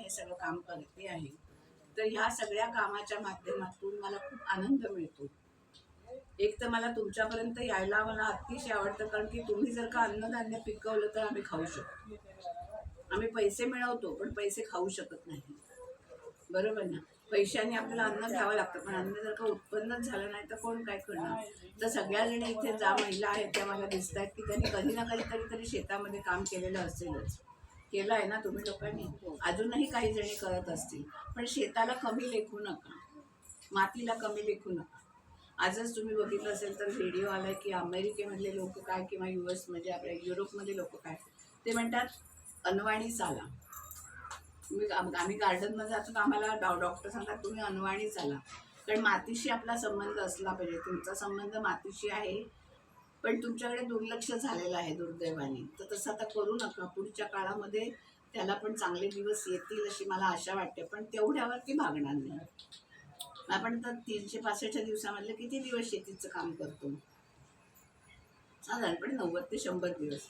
हे सगळं काम करते आहे, तर ह्या सगळ्या कामाच्या माध्यमातून मला खूप आनंद मिळतो. एक तर मला तुमच्यापर्यंत यायला मला अतिशय आवडतं, कारण की तुम्ही जर का अन्नधान्य पिकवलं तर आम्ही खाऊ शकतो. आम्ही पैसे मिळवतो पण पैसे खाऊ शकत नाही, बरोबर ना. पैशाने आपल्याला अन्न घ्यावं लागतं, पण अन्न जर का उत्पन्नच झालं नाही तर कोण काय करणार. तर सगळ्या जणी इथे ज्या महिला आहेत त्या मला दिसत आहेत की त्यांनी कधी ना कधीतरी तरी शेतामध्ये काम केलेलं असेलच. केलं आहे ना तुम्ही लोकांनी, अजूनही काही जणी करत असतील. पण शेताला कमी लेखू नका, मातीला कमी लेखू नका. आजच तुम्ही बघितलं असेल तर व्हिडिओ आलाय की अमेरिकेमधले लोक काय किंवा US म्हणजे आपल्या युरोपमध्ये लोक काय ते म्हणतात, अनवाणी चाला. आम्ही गार्डनमध्ये जातो तर आम्हाला डॉक्टर सांगतात तुम्ही अनवाणी चाला, कारण मातीशी आपला संबंध असला पाहिजे. तुमचा संबंध मातीशी आहे, पण तुमच्याकडे दुर्लक्ष झालेलं आहे दुर्दैवाने. तर तसं आता करू नका. पुढच्या काळामध्ये त्याला पण चांगले दिवस येतील अशी मला आशा वाटते, पण तेवढ्यावरती भागणार नाही. आपण तर 365 दिवसामधले किती दिवस शेतीचं काम करतो? साधारणपणे 90 ते 100 दिवस.